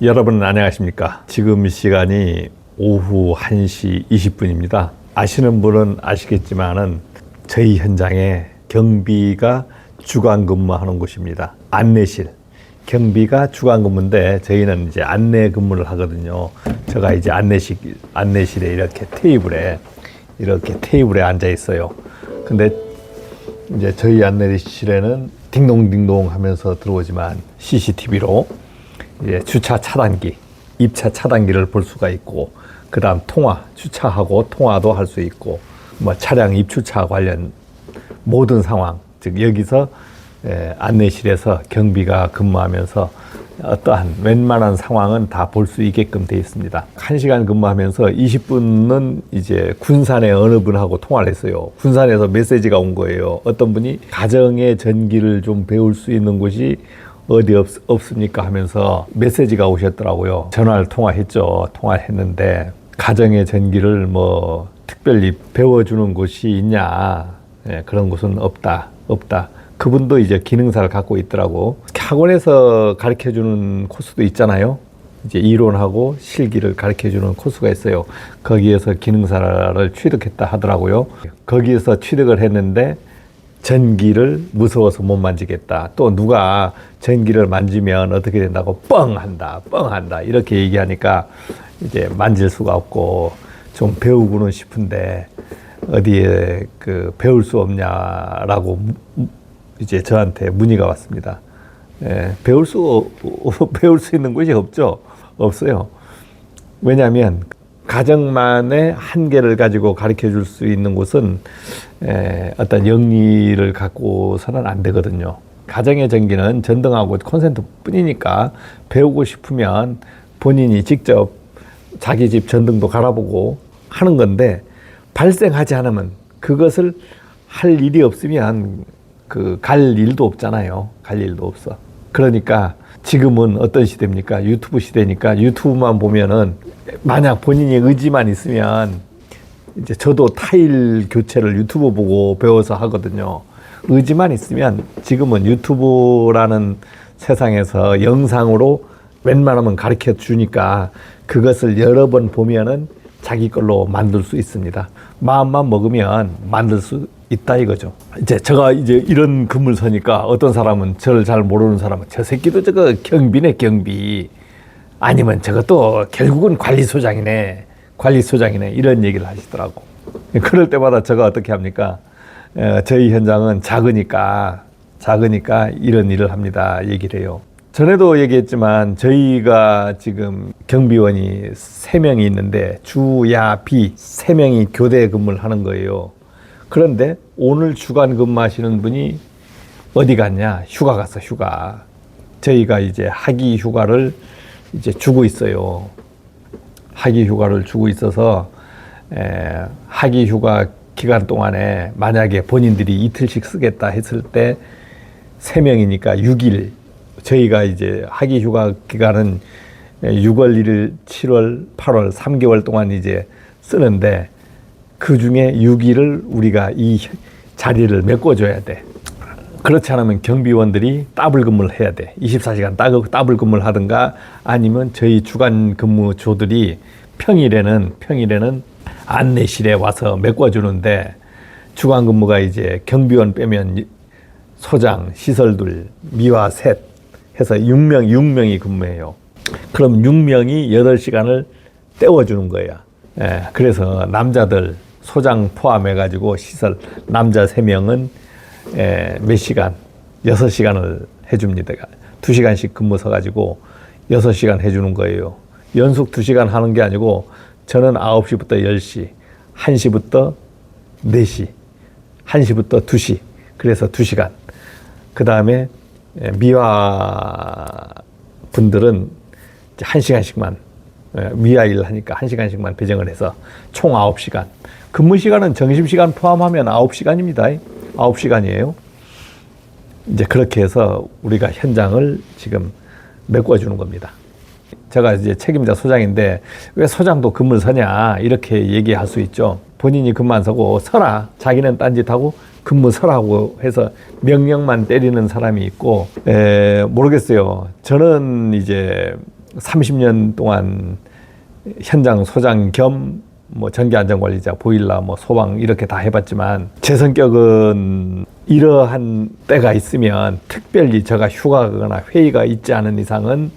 여러분 안녕하십니까? 지금 시간이 오후 1시 20분입니다. 아시는 분은 아시겠지만은 저희 현장에 경비가 주간 근무하는 곳입니다. 안내실. 경비가 주간 근무인데 저희는 이제 안내 근무를 하거든요. 제가 이제 안내실에 이렇게 테이블에 앉아 있어요. 근데 이제 저희 안내실에는 딩동딩동 하면서 들어오지만 CCTV로 이제 주차 차단기, 입차 차단기를 볼 수가 있고, 그 다음 주차하고 통화도 할 수 있고, 뭐 차량 입주차 관련 모든 상황, 즉 여기서 안내실에서 경비가 근무하면서 어떠한 웬만한 상황은 다 볼 수 있게끔 되어 있습니다. 1시간 근무하면서 20분은 이제 군산의 어느 분하고 통화를 했어요. 군산에서 메시지가 온 거예요. 어떤 분이 가정의 전기를 좀 배울 수 있는 곳이 어디 없습니까 하면서 메시지가 오셨더라고요. 전화를 통화했죠. 통화했는데 가정의 전기를 뭐 특별히 배워주는 곳이 있냐, 그런 곳은 없다. 그분도 이제 기능사를 갖고 있더라고. 학원에서 가르쳐주는 코스도 있잖아요. 이제 이론하고 실기를 가르쳐주는 코스가 있어요. 거기에서 기능사를 취득했다 하더라고요. 거기에서 취득을 했는데 전기를 무서워서 못 만지겠다. 또 누가 전기를 만지면 어떻게 된다고 뻥한다. 이렇게 얘기하니까 이제 만질 수가 없고 좀 배우고는 싶은데 어디에 배울 수 없냐라고 이제 저한테 문의가 왔습니다. 배울 수 있는 곳이 없어요. 왜냐하면 가정만의 한계를 가지고 가르쳐 줄 수 있는 곳은 어떤 영리를 갖고서는 안 되거든요. 가정의 전기는 전등하고 콘센트 뿐이니까 배우고 싶으면 본인이 직접 자기 집 전등도 갈아보고 하는 건데, 발생하지 않으면 그것을 할 일이 없으면 갈 일도 없잖아요. 갈 일도 없어. 그러니까 지금은 어떤 시대입니까? 유튜브 시대니까 유튜브만 보면은, 만약 본인이 의지만 있으면, 이제 저도 타일 교체를 유튜브 보고 배워서 하거든요. 의지만 있으면 지금은 유튜브라는 세상에서 영상으로 웬만하면 가르쳐 주니까 그것을 여러 번 보면은 자기 걸로 만들 수 있습니다. 마음만 먹으면 만들 수 있다 이거죠. 제가 이런 근무를 서니까 어떤 사람은, 저를 잘 모르는 사람은 저 새끼도 저거 경비네, 경비. 아니면 저것도 결국은 관리소장이네 이런 얘기를 하시더라고. 그럴 때마다 제가 어떻게 합니까? 저희 현장은 작으니까 이런 일을 합니다 얘기를 해요. 전에도 얘기했지만 저희가 지금 경비원이 3명이 있는데 주야비 3명이 교대 근무를 하는 거예요. 그런데 오늘 주간 근무하시는 분이 어디 갔냐? 휴가 갔어, 휴가. 저희가 이제 학기 휴가를 이제 주고 있어요. 학기 휴가를 주고 있어서 학기 휴가 기간 동안에 만약에 본인들이 이틀씩 쓰겠다 했을 때 3명이니까 6일, 저희가 이제 학기 휴가 기간은 6월 1일, 7월, 8월 3개월 동안 이제 쓰는데, 그 중에 6일을 우리가 이 자리를 메꿔줘야 돼. 그렇지 않으면 경비원들이 더블 근무를 해야 돼. 24시간 더블 근무를 하든가, 아니면 저희 주간 근무조들이 평일에는 안내실에 와서 메꿔주는데, 주간 근무가 이제 경비원 빼면 소장, 시설들, 미화 셋 해서 6명이 근무해요. 그럼 6명이 8시간을 때워주는 거예요. 그래서 남자들, 소장 포함해가지고 시설, 남자 3명은 몇 시간? 6시간을 해줍니다. 2시간씩 근무 서가지고 6시간 해주는 거예요. 연속 2시간 하는 게 아니고, 저는 9시부터 10시, 1시부터 4시, 1시부터 2시, 그래서 2시간. 그 다음에 미화 분들은 1시간씩만, 미화 일을 하니까 1시간씩만 배정을 해서 총 9시간. 근무 시간은 점심시간 포함하면 9시간입니다. 9시간이에요. 이제 그렇게 해서 우리가 현장을 지금 메꿔주는 겁니다. 제가 이제 책임자 소장인데 왜 소장도 근무를 서냐 이렇게 얘기할 수 있죠. 본인이 근무 안 서고 서라, 자기는 딴짓하고 근무 서라고 해서 명령만 때리는 사람이 있고, 모르겠어요. 저는 이제 30년 동안 현장 소장 겸 뭐 전기안전관리자, 보일러, 뭐 소방 이렇게 다 해봤지만 제 성격은 이러한 때가 있으면 특별히 제가 휴가거나 회의가 있지 않은 이상은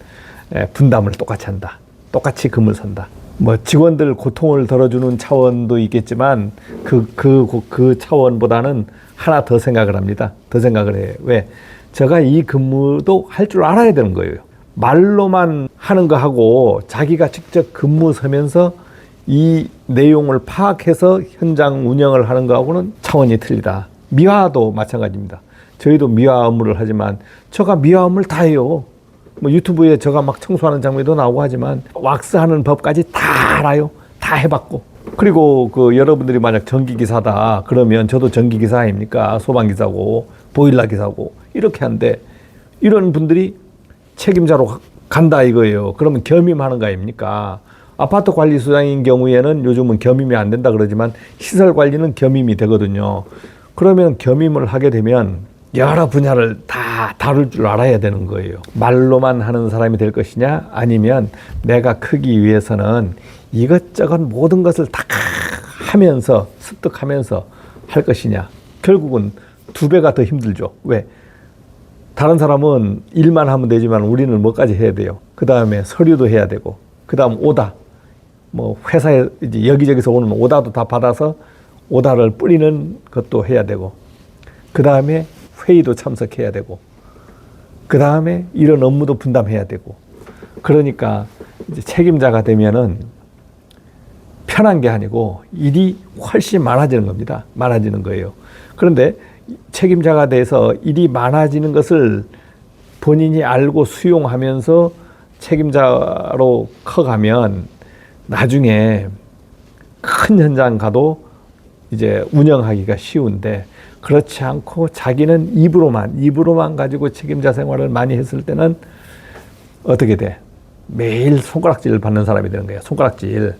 분담을 똑같이 한다. 똑같이 금을 선다. 뭐 직원들 고통을 덜어주는 차원도 있겠지만 그 차원보다는 하나 더 생각을 합니다. 더 생각을 해요. 왜? 제가 이 근무도 할 줄 알아야 되는 거예요. 말로만 하는 거 하고 자기가 직접 근무 서면서 이 내용을 파악해서 현장 운영을 하는 거하고는 차원이 틀리다. 미화도 마찬가지입니다. 저희도 미화 업무를 하지만 제가 미화 업무를 다 해요. 뭐 유튜브에 제가 막 청소하는 장면도 나오고 하지만 왁스하는 법까지 다 알아요. 다 해봤고. 그리고 그 여러분들이 만약 전기기사다 그러면 저도 전기기사 아닙니까? 소방기사고 보일러 기사고 이렇게 하는데 이런 분들이 책임자로 간다 이거예요. 그러면 겸임하는 거 아닙니까? 아파트 관리소장인 경우에는 요즘은 겸임이 안 된다 그러지만 시설 관리는 겸임이 되거든요. 그러면 겸임을 하게 되면 여러 분야를 다 다룰 줄 알아야 되는 거예요. 말로만 하는 사람이 될 것이냐 아니면 내가 크기 위해서는 이것저것 모든 것을 다 하면서 습득하면서 할 것이냐. 결국은 2배가 더 힘들죠. 왜? 다른 사람은 일만 하면 되지만 우리는 뭐까지 해야 돼요. 그 다음에 서류도 해야 되고 그 다음 오다. 뭐 회사에 이제 여기저기서 오는 오다도 다 받아서 오다를 뿌리는 것도 해야 되고 그 다음에 회의도 참석해야 되고 그 다음에 이런 업무도 분담해야 되고 그러니까 이제 책임자가 되면은 편한 게 아니고 일이 훨씬 많아지는 겁니다. 많아지는 거예요. 그런데 책임자가 돼서 일이 많아지는 것을 본인이 알고 수용하면서 책임자로 커가면 나중에 큰 현장 가도 이제 운영하기가 쉬운데 그렇지 않고 자기는 입으로만 가지고 책임자 생활을 많이 했을 때는 어떻게 돼? 매일 손가락질을 받는 사람이 되는 거예요. 손가락질.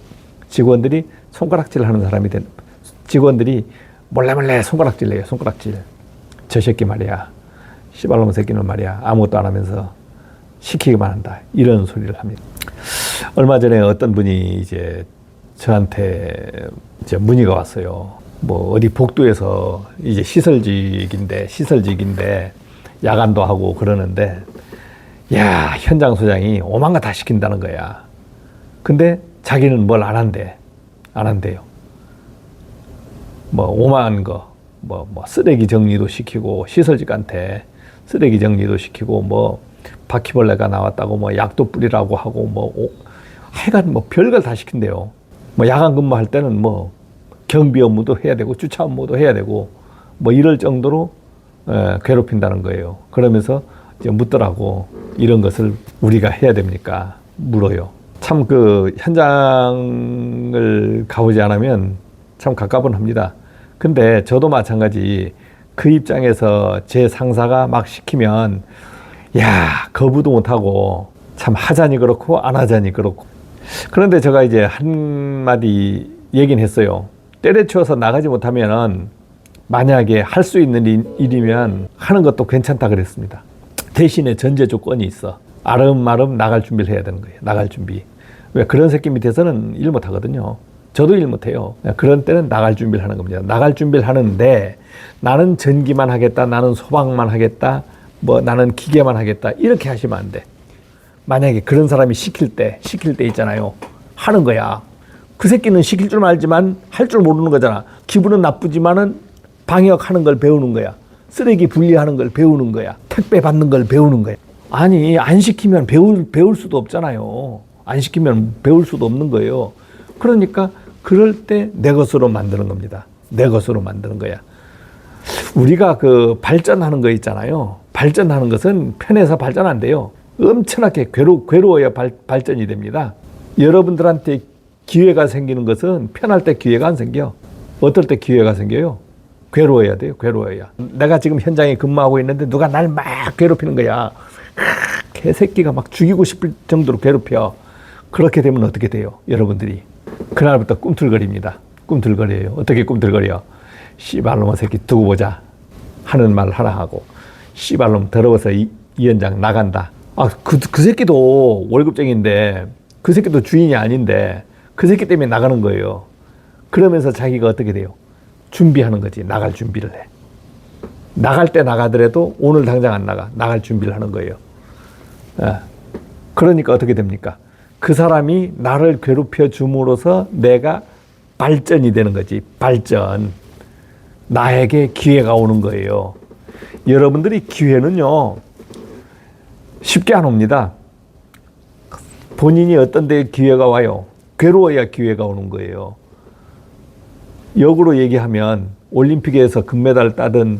직원들이 손가락질 하는 사람이 되는, 직원들이 몰래 손가락질 해요. 손가락질. 저 새끼 말이야. 씨발놈 새끼는 말이야. 아무것도 안 하면서 시키기만 한다. 이런 소리를 합니다. 얼마 전에 어떤 분이 이제 저한테 이제 문의가 왔어요. 뭐 어디 복도에서 이제 시설직인데 야간도 하고 그러는데 야, 현장 소장이 오만 거 다 시킨다는 거야. 근데 자기는 뭘 안 한대. 안 한대요. 뭐 오만 거, 뭐 쓰레기 정리도 시키고 시설직한테 쓰레기 정리도 시키고 뭐 바퀴벌레가 나왔다고 뭐 약도 뿌리라고 하고 뭐 하여간 뭐 별걸 다 시킨대요. 뭐 야간 근무할 때는 뭐 경비 업무도 해야 되고 주차 업무도 해야 되고 뭐 이럴 정도로 괴롭힌다는 거예요. 그러면서 이제 묻더라고. 이런 것을 우리가 해야 됩니까? 물어요. 참 그 현장을 가보지 않으면 참 갑갑합니다. 근데 저도 마찬가지 그 입장에서 제 상사가 막 시키면 야, 거부도 못하고 참 하자니 그렇고 안 하자니 그렇고. 그런데 제가 이제 한마디 얘기는 했어요. 때려치워서 나가지 못하면은 만약에 할 수 있는 일이면 하는 것도 괜찮다 그랬습니다. 대신에 전제 조건이 있어. 아름아름 나갈 준비를 해야 되는 거예요. 나갈 준비. 왜? 그런 새끼 밑에서는 일 못 하거든요. 저도 일 못 해요. 그런 때는 나갈 준비를 하는 겁니다. 나갈 준비를 하는데 나는 전기만 하겠다. 나는 소방만 하겠다. 뭐 나는 기계만 하겠다. 이렇게 하시면 안 돼. 만약에 그런 사람이 시킬 때 있잖아요. 하는 거야. 그 새끼는 시킬 줄 알지만 할 줄 모르는 거잖아. 기분은 나쁘지만은 방역하는 걸 배우는 거야. 쓰레기 분리하는 걸 배우는 거야. 택배 받는 걸 배우는 거야. 아니, 안 시키면 배울 수도 없잖아요. 안 시키면 배울 수도 없는 거예요. 그러니까 그럴 때 내 것으로 만드는 겁니다. 내 것으로 만드는 거야. 우리가 그 발전하는 거 있잖아요. 발전하는 것은 편해서 발전 안 돼요. 엄청나게 괴로워야 발전이 됩니다. 여러분들한테 기회가 생기는 것은 편할 때 기회가 안 생겨. 어떨 때 기회가 생겨요? 괴로워야 돼요. 괴로워야. 내가 지금 현장에 근무하고 있는데 누가 날 막 괴롭히는 거야. 개새끼가 막 죽이고 싶을 정도로 괴롭혀. 그렇게 되면 어떻게 돼요? 여러분들이. 그날부터 꿈틀거립니다. 꿈틀거려요. 어떻게 꿈틀거려? 씨발놈의 새끼 두고 보자 하는 말 하나 하고 씨발놈 더러워서 이 현장 나간다. 그 새끼도 월급쟁이인데, 그 새끼도 주인이 아닌데, 그 새끼 때문에 나가는 거예요. 그러면서 자기가 어떻게 돼요? 준비하는 거지. 나갈 준비를 해. 나갈 때 나가더라도 오늘 당장 안 나가. 나갈 준비를 하는 거예요. 그러니까 어떻게 됩니까? 그 사람이 나를 괴롭혀 줌으로써 내가 발전이 되는 거지. 발전. 나에게 기회가 오는 거예요. 여러분들이 기회는요, 쉽게 안 옵니다. 본인이 어떤 데 기회가 와요? 괴로워야 기회가 오는 거예요. 역으로 얘기하면 올림픽에서 금메달을 따든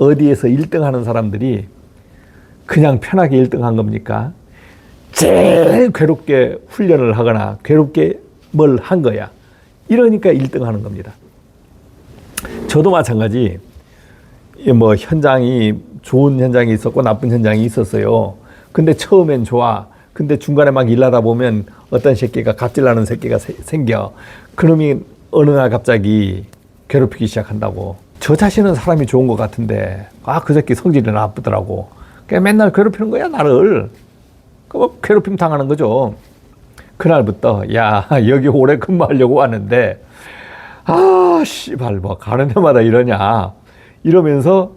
어디에서 1등 하는 사람들이 그냥 편하게 1등 한 겁니까? 제일 괴롭게 훈련을 하거나 괴롭게 뭘 한 거야. 이러니까 1등 하는 겁니다. 저도 마찬가지, 뭐 현장이 좋은 현장이 있었고 나쁜 현장이 있었어요. 근데 처음엔 좋아. 근데 중간에 막 일하다 보면 어떤 새끼가 갑질나는 새끼가 생겨. 그놈이 어느 날 갑자기 괴롭히기 시작한다고. 저 자신은 사람이 좋은 것 같은데 그 새끼 성질이 나쁘더라고. 그냥 맨날 괴롭히는 거야 나를. 뭐 괴롭힘 당하는 거죠. 그날부터 야 여기 오래 근무하려고 왔는데 씨발 뭐 가는 데마다 이러냐 이러면서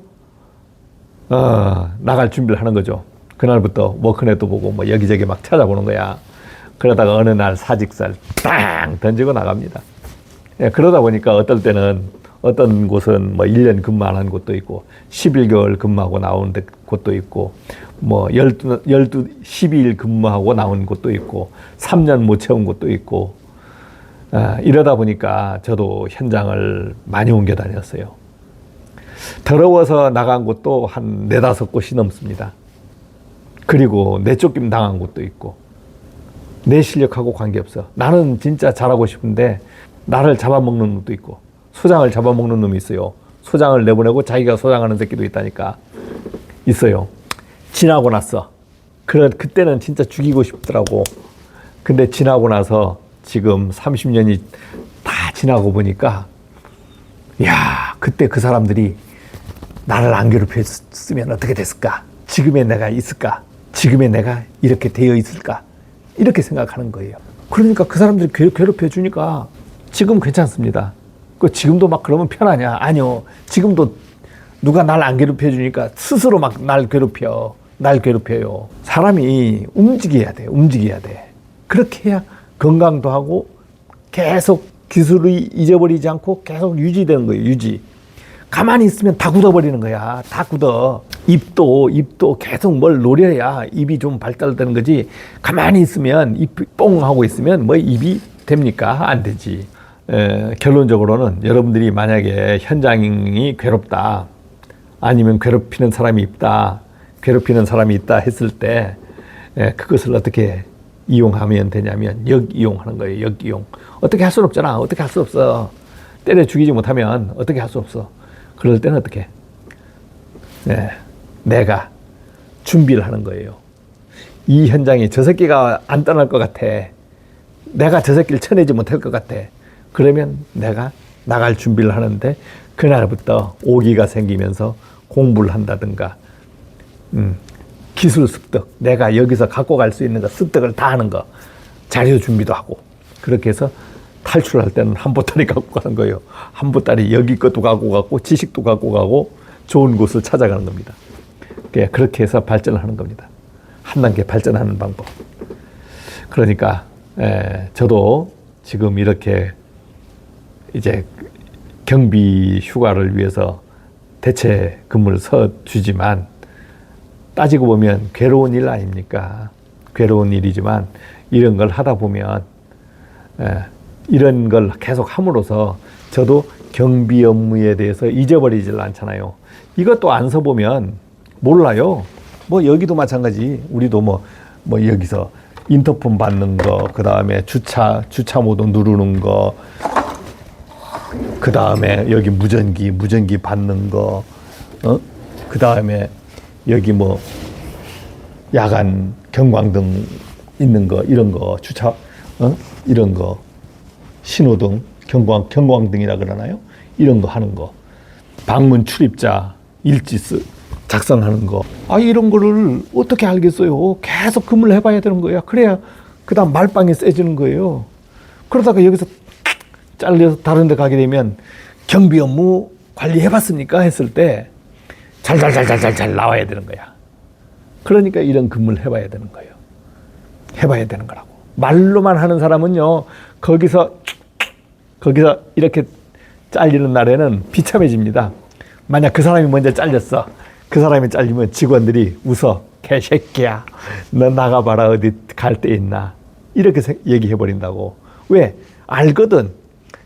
나갈 준비를 하는 거죠. 그날부터 워크넷도 보고 뭐 여기저기 막 찾아보는 거야. 그러다가 어느 날 사직서를 땅 던지고 나갑니다. 그러다 보니까 어떨 때는 어떤 곳은 뭐 1년 근무하는 곳도 있고 11개월 근무하고 나온 곳도 있고 뭐 12일 근무하고 나온 곳도 있고 3년 못 채운 곳도 있고 이러다 보니까 저도 현장을 많이 옮겨 다녔어요. 더러워서 나간 곳도 한 4-5곳이 넘습니다. 그리고 내쫓김 당한 곳도 있고 내 실력하고 관계없어. 나는 진짜 잘하고 싶은데 나를 잡아먹는 놈도 있고 소장을 잡아먹는 놈이 있어요. 소장을 내보내고 자기가 소장하는 새끼도 있다니까. 있어요. 지나고 났어. 그때는 진짜 죽이고 싶더라고. 근데 지나고 나서 지금 30년이 다 지나고 보니까 야 그때 그 사람들이 나를 안 괴롭혔으면 어떻게 됐을까? 지금의 내가 있을까? 지금의 내가 이렇게 되어 있을까? 이렇게 생각하는 거예요. 그러니까 그 사람들이 괴롭혀 주니까 지금 괜찮습니다. 지금도 막 그러면 편하냐? 아니요. 지금도 누가 날 안 괴롭혀 주니까 스스로 막 날 괴롭혀요. 사람이 움직여야 돼. 움직여야 돼. 그렇게 해야 건강도 하고 계속 기술을 잊어버리지 않고 계속 유지되는 거예요. 유지. 가만히 있으면 다 굳어버리는 거야. 다 굳어. 입도 계속 뭘 노려야 입이 좀 발달되는 거지. 가만히 있으면 입이 뽕 하고 있으면 뭐 입이 됩니까? 안 되지. 결론적으로는 여러분들이 만약에 현장이 괴롭다 아니면 괴롭히는 사람이 있다 했을 때 그것을 어떻게 이용하면 되냐면 역이용하는 거예요. 역이용. 어떻게 할 수 없잖아. 어떻게 할 수 없어. 때려 죽이지 못하면 어떻게 할 수 없어. 그럴 때는 어떻게? 내가 준비를 하는 거예요. 이 현장에 저 새끼가 안 떠날 것 같아. 내가 저 새끼를 쳐내지 못할 것 같아. 그러면 내가 나갈 준비를 하는데 그날부터 오기가 생기면서 공부를 한다든가 기술 습득, 내가 여기서 갖고 갈 수 있는 거 습득을 다 하는 거, 자료 준비도 하고 그렇게 해서 탈출할 때는 한 보따리 갖고 가는 거예요. 한 보따리 여기 것도 갖고 가고 지식도 갖고 가고 좋은 곳을 찾아가는 겁니다. 그렇게 해서 발전을 하는 겁니다. 한 단계 발전하는 방법. 그러니까 저도 지금 이렇게 이제 경비 휴가를 위해서 대체 근무를 서주지만 따지고 보면 괴로운 일 아닙니까? 괴로운 일이지만 이런 걸 하다 보면 이런 걸 계속 함으로써 저도 경비 업무에 대해서 잊어버리질 않잖아요. 이것도 안 써보면 몰라요. 뭐 여기도 마찬가지. 우리도 뭐 여기서 인터폰 받는 거, 그 다음에 주차 모드 누르는 거, 그 다음에 여기 무전기 받는 거, 그 다음에 여기 뭐 야간 경광등 있는 거, 이런 거, 주차, 이런 거, 신호등, 경광등이라 그러나요? 이런 거 하는 거. 방문 출입자 일지 작성하는 거. 아, 이런 거를 어떻게 알겠어요? 계속 근무를 해봐야 되는 거야. 그래야 그 다음 말빵이 세지는 거예요. 그러다가 여기서 잘려서 다른 데 가게 되면 경비 업무 관리해봤습니까? 했을 때 잘 나와야 되는 거야. 그러니까 이런 근무를 해봐야 되는 거예요. 해봐야 되는 거라고. 말로만 하는 사람은요, 거기서 이렇게 잘리는 날에는 비참해집니다. 만약 그 사람이 먼저 잘렸어. 그 사람이 잘리면 직원들이 웃어. 개새끼야. 너 나가봐라. 어디 갈 데 있나. 이렇게 얘기해버린다고. 왜? 알거든.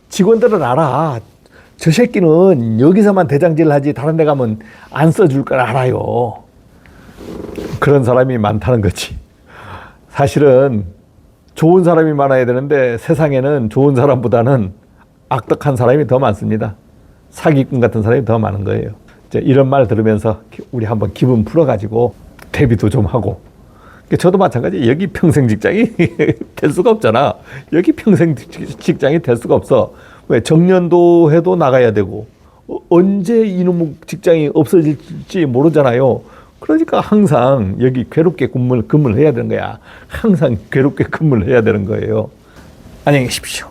직원들은 알아. 저 새끼는 여기서만 대장질 하지 다른 데 가면 안 써줄 걸 알아요. 그런 사람이 많다는 거지. 사실은 좋은 사람이 많아야 되는데 세상에는 좋은 사람보다는 악덕한 사람이 더 많습니다. 사기꾼 같은 사람이 더 많은 거예요. 이런 말 들으면서 우리 한번 기분 풀어가지고 대비도 좀 하고. 저도 마찬가지. 여기 평생 직장이 될 수가 없잖아. 여기 평생 직장이 될 수가 없어. 왜? 정년도 해도 나가야 되고 언제 이놈의 직장이 없어질지 모르잖아요. 그러니까 항상 여기 괴롭게 근무를 해야 되는 거야. 항상 괴롭게 근무를 해야 되는 거예요. 안녕히 계십시오.